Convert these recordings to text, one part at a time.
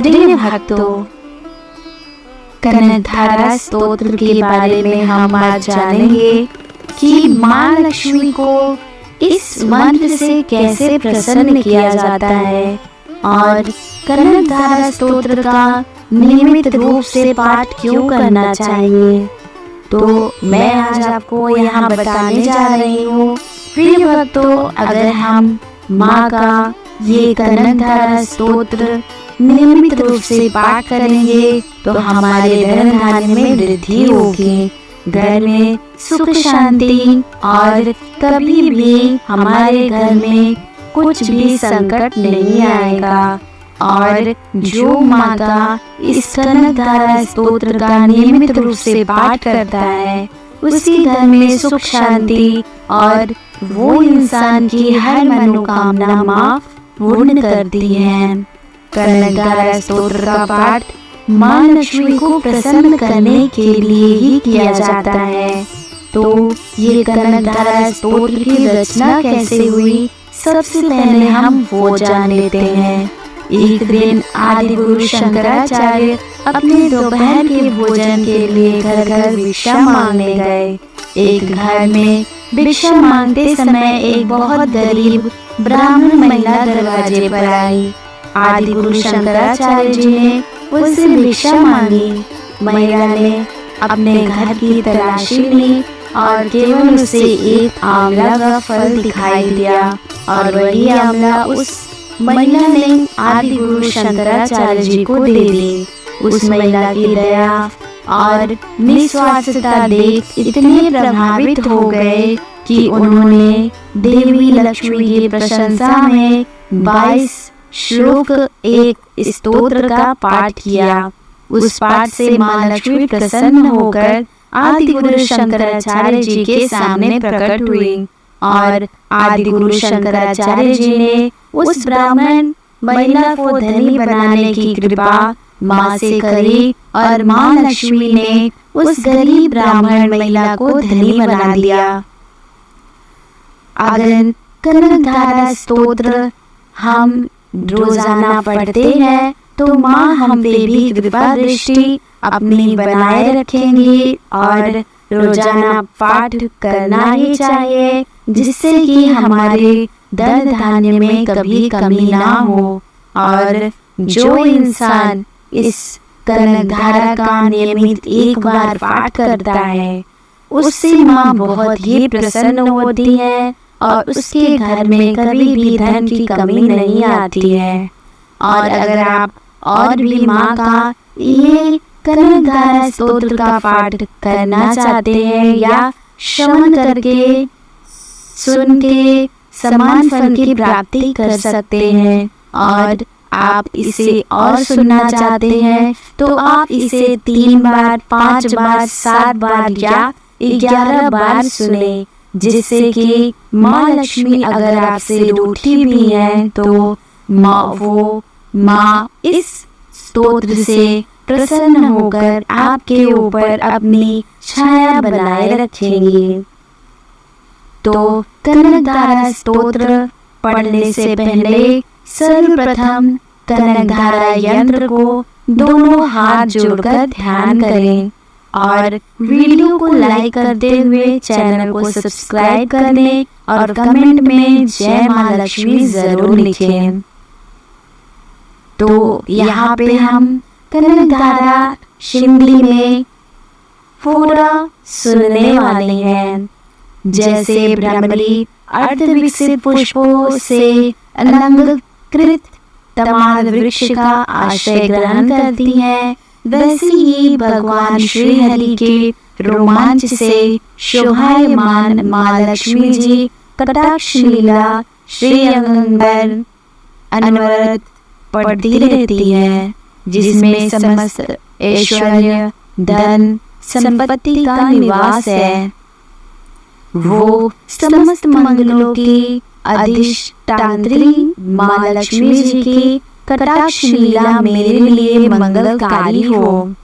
प्रिय भक्तों, कनकधारा स्तोत्र के बारे में हम आज जानेंगे कि माँ लक्ष्मी को इस मंत्र से कैसे प्रसन्न किया जाता है और कनकधारा स्तोत्र का नियमित रूप से पाठ क्यों करना चाहिए। तो मैं आज आपको यहाँ बताने जा रही हूँ। प्रिय भक्तों, अगर हम माँ का ये कनकधारा स्तोत्र नियमित रूप से पाठ करेंगे तो हमारे धन धान्य में वृद्धि होगी, घर में सुख शांति और कभी भी हमारे घर में कुछ भी संकट नहीं आएगा। और जो माता इस कनकधारा स्तोत्र का नियमित रूप से पाठ करता है उसके घर में सुख शांति और वो इंसान की हर मनोकामना माँ पूर्ण करती है। कनकधारा स्तोत्र का पाठ माँ लक्ष्मी को प्रसन्न करने के लिए ही किया जाता है। तो ये कनकधारा स्तोत्र की रचना कैसे हुई, सबसे पहले हम वो जान लेते हैं। एक दिन आदि गुरु शंकराचार्य अपने दोपहर के भोजन के लिए घर घर भिक्षा मांगने गए। एक घर में भिक्षा मांगते समय एक बहुत गरीब ब्राह्मण महिला दरवाजे पर आई। आदि गुरु शंकराचार्य जी ने उससे भिक्षा मांगी। महिला ने अपने घर की तलाशी ली और केवल उसे एक आंवला का फल दिखाई दिया और वही आंवला उस महिला ने आदि गुरु शंकराचार्य जी को दे दी। उस महिला की दया और निस्वार्थता देख इतने प्रभावित हो गए कि उन्होंने देवी लक्ष्मी की प्रशंसा में 22 श्लोक एक स्तोत्र का पाठ किया। उस पाठ से माँ लक्ष्मी प्रसन्न होकर आदि गुरु शंकराचार्य जी के सामने प्रकट हुई और आदि गुरु शंकराचार्य जी ने उस ब्राह्मण महिला को धनी बनाने की कृपा माँ से करी और माँ लक्ष्मी ने उस गरीब ब्राह्मण महिला को धनी बना दिया। अगर कनकधारा स्तोत्र हम रोजाना पढ़ते हैं तो माँ हम पे भी कृपा दृष्टि अपनी बनाए रखेंगी और रोजाना पाठ करना ही चाहिए, जिससे कि हमारे धन धान्य में कभी कमी ना हो। और जो इंसान इस कनकधारा का नियमित एक बार पाठ करता है उससे माँ बहुत ही प्रसन्न होती है और उसके घर में कभी भी धन की कमी नहीं आती है। और अगर आप और भी माँ का ये कनकधारा स्तोत्र का पाठ करना चाहते हैं या श्रवण करके सुन के समान फल की प्राप्ति कर सकते हैं, और आप इसे और सुनना चाहते हैं तो आप इसे 3 बार, 5 बार, 7 बार या 11 बार सुने, जिससे कि माँ लक्ष्मी अगर आपसे रूठी भी है तो माँ इस स्तोत्र से प्रसन्न होकर आपके ऊपर अपनी छाया बनाए रखेंगी। तो कनकधारा स्तोत्र पढ़ने से पहले सर्वप्रथम कनकधारा यंत्र को दोनों हाथ जोड़कर ध्यान करें और वीडियो को लाइक करते हुए चैनल को सब्सक्राइब करने और कमेंट में जय माँ लक्ष्मी जरूर लिखें। तो यहाँ पे हम कनकधारा शिंगली में पूरा सुनने वाले हैं। जैसे भ्रमरी अर्ध विकसित पुष्पों से अलंकृत तमाल वृक्ष का आश्रय ग्रहण करती है, वैसे ही भगवान श्री हरि के रोमांच से शोभायमान माँ लक्ष्मी जी कटाक्ष लीला श्री अंबर अनवरत पढ़ती रहती है, जिसमें समस्त ऐश्वर्य धन संपत्ति का निवास है। वो समस्त मंगलों की अधिष्ठात्री माँ लक्ष्मी जी की कटाक्ष लीला मेरे लिए मंगलकारी हो।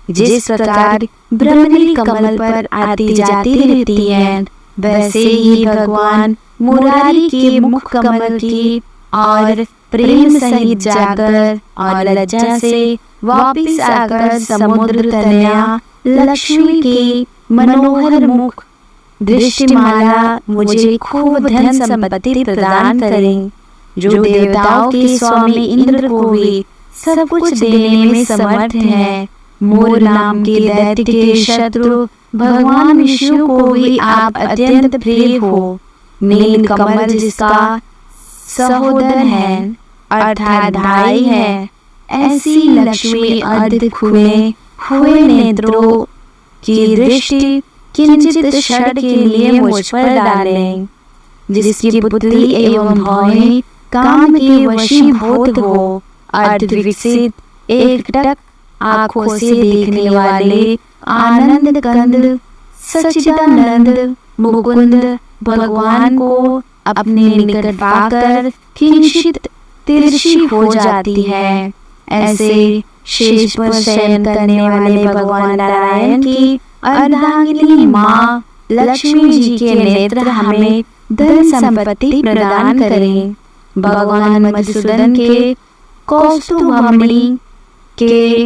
जिस प्रकार ब्रह्मणी कमल पर आती जाती रहती है, वैसे ही भगवान मुरारी के मुख कमल की और प्रेम सहित जाकर और लज्जा से वापिस आकर समुद्र तनया लक्ष्मी की मनोहर मुख दृष्टिमाला मुझे खूब धन संपत्ति प्रदान करें, जो देवताओं के स्वामी इंद्र को भी सब कुछ देने में समर्थ है। मोर नाम के दैत्य के शत्रु भगवान विष्णु को भी आप अत्यंत प्रिय हो। नील कमल जिसका सहोदर है अर्थात भाई है, ऐसी लक्ष्मी अर्ध खुले हुए नेत्रों की दृष्टि किंचित क्षण के लिए मुझ पर डालें, जिसकी पुतली एवं भौहें काम के वशीभूत हो। अर्ध विकसित एकटक आंखों से देखने वाले आनंद कंद सच्चिदानंद मुकुंद भगवान को अपने निकट पाकर किंचित तिरछी हो जाती है। ऐसे शेष पर शयन करने वाले भगवान नारायण की अर्धांगिनी माँ लक्ष्मी जी के नेत्र हमें धन संपत्ति प्रदान करें। भगवान मधुसूदन के कौस्तुभमणि के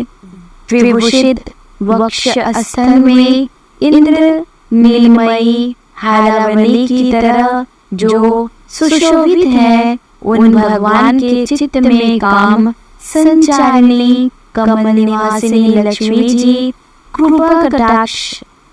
विभूषित वक्ष स्थल में इंद्र नीलमयी हारावली की तरह जो सुशोभित है, उन भगवान के चित्त में काम संचारिणी कमल निवासिनी लक्ष्मी जी कृपा कटाक्ष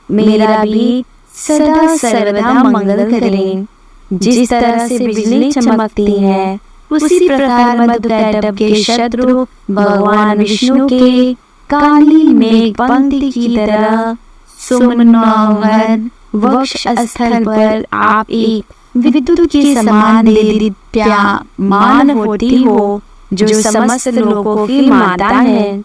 मेरा भी सदा सर्वदा मंगल करें। जिस तरह से बिजली चमकती है, उसी प्रकार मधुकैटभ के शत्रु भगवान विष्णु के काली मेघ पंक्ति की तरह सुमनोहर वक्ष स्थल पर आप एक विद्युत के समान दीप्यमान होती हो, जो समस्त लोगों की माता है।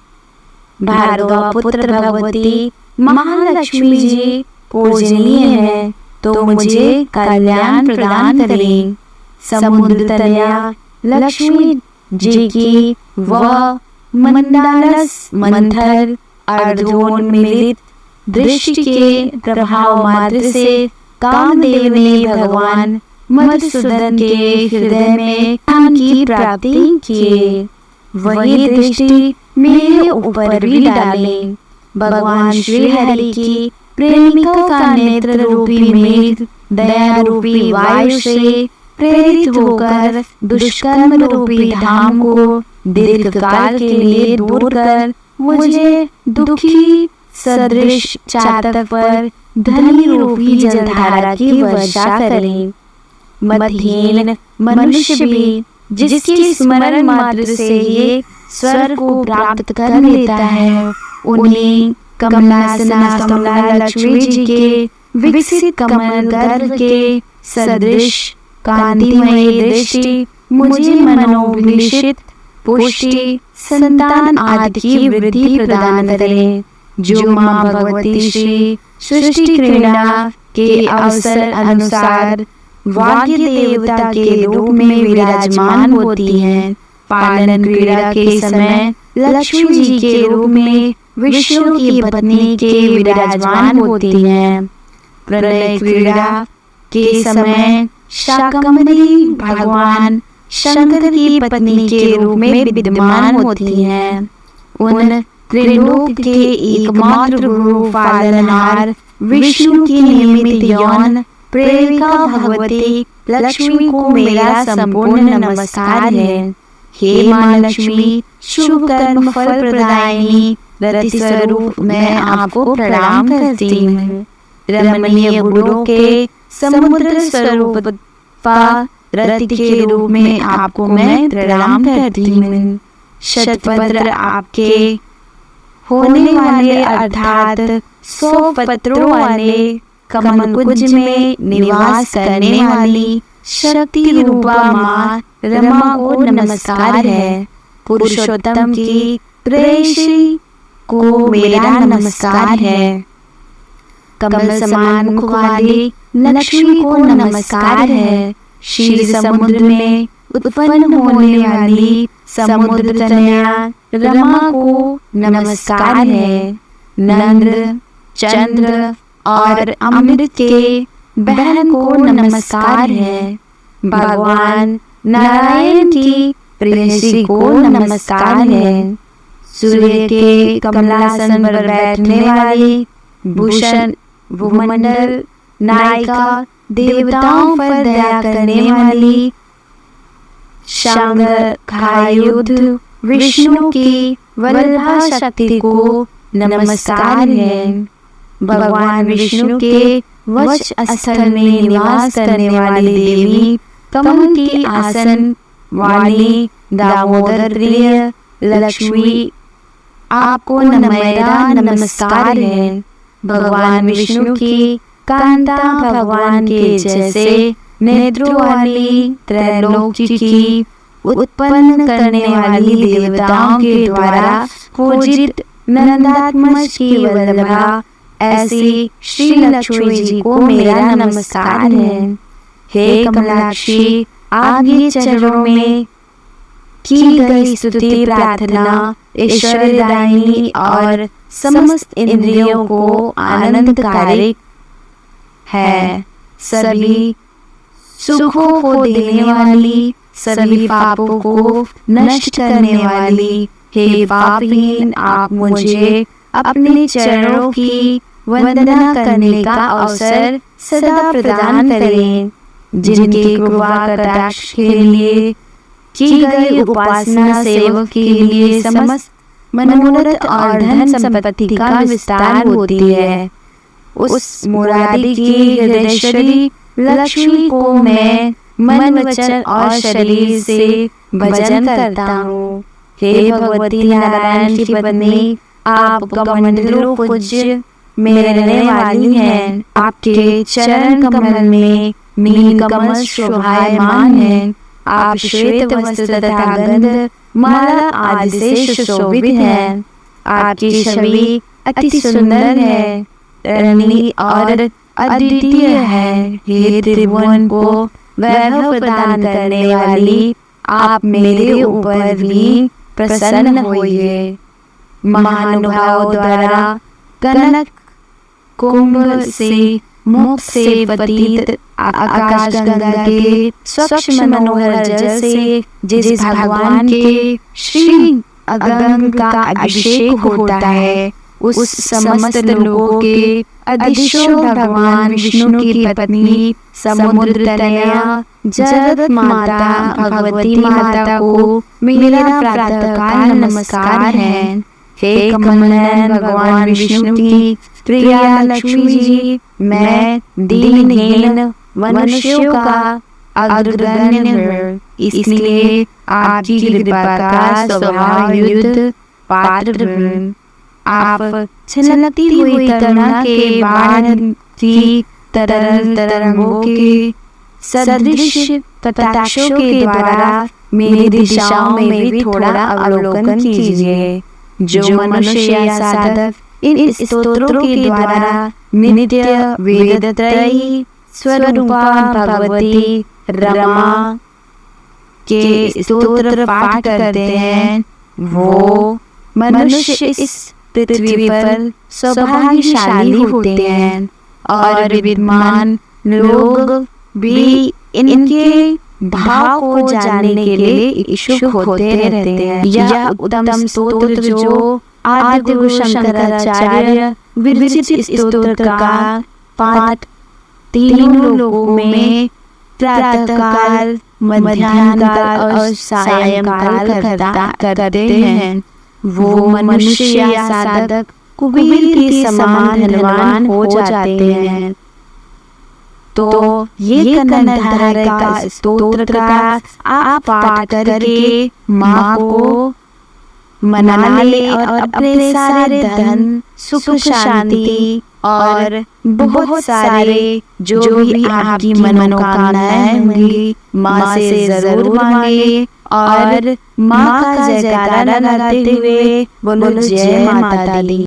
भार्गव पुत्र भगवती महालक्ष्मी जी पूजनीय है, तो मुझे कल्याण प्रदान करें। समुद्र तनया लक्ष्मी जी की वह मंदालस मंथर अर्धोन्मिलित दृष्टि के प्रभाव मात्र से कामदेव ने भगवान मधुसूदन के हृदय में ज्ञान की प्राप्ति की। वही दृष्टि मेरे ऊपर भी डालें। भगवान श्री हरि की प्रेमिका का नेत्र रूपी मेघ दया रूपी वायु से प्रेरित होकर दुष्कर्म रूपी धाम को दीर्घ काल के लिए दूर कर मुझे दुखी सदृश चातक पर धनी रूपी जलधारा की वर्षा करें। मतिहीन मनुष्य भी जिसके स्मरण मात्र से ये स्वर्ग को प्राप्त कर लेता है, उन्हें कमलासना कमला लक्ष्मी जी के विकसित कमल गर्भ के सदृश कांतिमय दृष्टि मुझे मनोभिषित पुष्टि संतान आदि की वृद्धि प्रदान करें, जो माँ भगवती श्री सृष्टि क्रीड़ा के अवसर अनुसार वाग्य देवता के रूप में विराजमान होती हैं। पालन क्रीड़ा के समय लक्ष्मी जी के रूप में विष्णु की पत्नी के विराजमान होती हैं। प्रलय क्रीड़ा के समय शाकंभरी भगवान शंकर की पत्नी के रूप में विद्यमान होती हैं। उन त्रिलोक के एकमात्र गुरु पालनहार विष्णु की नियमित यौन प्रेरिका भगवती लक्ष्मी को मेरा संपूर्ण नमस्कार है। हे माँ लक्ष्मी, शुभ कर्म फल प्रदायिनी रति स्वरूप मैं आपको प्रणाम करती हूँ। रमणीय गुणों के समुद्र स्वरूप रति के रूप में आपको मैं प्रणाम करती हूँ। शतपत्र आपके होने वाले अर्थात 100 पत्रों वाले कमल कुंज में निवास करने वाली शक्ति रूपा माँ रमा को नमस्कार है। पुरुषोत्तम की प्रेयसी को मेरा नमस्कार है। कमल समान मुख वाली लक्ष्मी को नमस्कार है। क्षीर समुद्र में उत्पन्न होने वाली समुद्र तनया रमा को नमस्कार है। नंद, चंद्र और अमृत के बहन को नमस्कार है। भगवान नारायण की प्रेयसी को नमस्कार है। सूर्य के कमलासन पर बैठने वाली भूषण भूमंडल नायिका, देवताओं पर दया करने वाली शांगखायुध विष्णु की वल्लभा शक्ति को नमस्कार है। भगवान विष्णु के वक्ष स्थल में निवास करने वाली देवी, कमल की आसन वाली दामोदर प्रिय लक्ष्मी, आपको मेरा नमस्कार है। भगवान विष्णु की कांता, भगवान के जैसे नेत्रों वाली, त्रैलोक की उत्पन्न करने वाली, देवताओं के द्वारा पूजित नंदात्मज की वल्लभा, ऐसी श्री लक्ष्मी जी को मेरा नमस्कार है। हे कमलाक्षी, आपके चरणों में की गई स्तुति प्रार्थना ऐश्वर्यदायिनी और समस्त इंद्रियों को आनंदकारी है। सभी सुखों को देने वाली, सभी पापों को नष्ट करने वाली, हे पापहीन, आप मुझे अपने चरणों की वंदना करने का अवसर सदा प्रदान करें। जिनके कृपा कटाक्ष के लिए की गई उपासना सेवक के लिए समस्त मनोरथ और धन संपत्ति का विस्तार होती है, उस मुरारी की हृदयेश्वरी लक्ष्मी को मैं मन, वचन और शरीर से भजन करता हूँ। हे भगवती नारायण की पत्नी, आप कमंडलों पूज्य में रहने वाली हैं। आपके चरण कमल में नील कमल शोभायमान है। आप श्वेत वस्त्र तथा गंध माला आदि से सुशोभित हैं। आपकी छवि अति सुंदर है, रमणीय और अद्वितीय है। हे त्रिभुवन को वैभव प्रदान करने वाली, आप मेरे ऊपर भी प्रसन्न होइए। महानुभाव द्वारा कनक कुंभ से मुख से पतित आकाश गंगा के स्वच्छ मनोहर जल से जिस भगवान के श्री अगंग का अभिषेक होता है, उस समस्त लोगों के अधिशोर भगवान विष्णु की पत्नी समुद्र तनया जगत माता भगवती माता को मेरा प्रातःकाल नमस्कार है। हे कमलनयन भगवान विष्णु की प्रिया लक्ष्मी जी, मैं दीनहीन मनुष्यों का अग्रगण्य हूँ, इसलिए आपकी कृपा का स्वभाव युद्ध पात्र हूँ। आप छलकती हुई करुणा के बाण की तरंगों के सदृश कटाक्षों के द्वारा मेरी दिशाओं में भी थोड़ा अवलोकन कीजिए। जो मनुष्य या साधक इन स्तोत्रों के द्वारा नित्य वेदत्रयी स्वरूपा भगवती रमा के स्तोत्र पाठ करते हैं, वो मनुष्य इस पृथ्वी पर सौभाग्यशाली होते हैं और विद्वान लोग भी इनके भाव को जानने के लिए इच्छुक होते रहते हैं। यह उत्तम स्तोत्र जो आदि गुरु शंकराचार्य विरचित स्तोत्र का पाठ तीनों लोगों में प्रातःकाल, मध्याह्नकाल और सायंकाल करते हैं, वो मनुष्य या साधक कुबेर के समान धनवान हो जाते हैं। तो ये कनकधारा का स्तोत्र का आप पाठ करके माँ को मना ले और अपने सारे धन, सुख, शांति और बहुत सारे जो भी आपकी मनोकामनाएं होंगी माँ से जरूर मांगे और माँ का जयकारा लगाते हुए बोलो जय माता दी।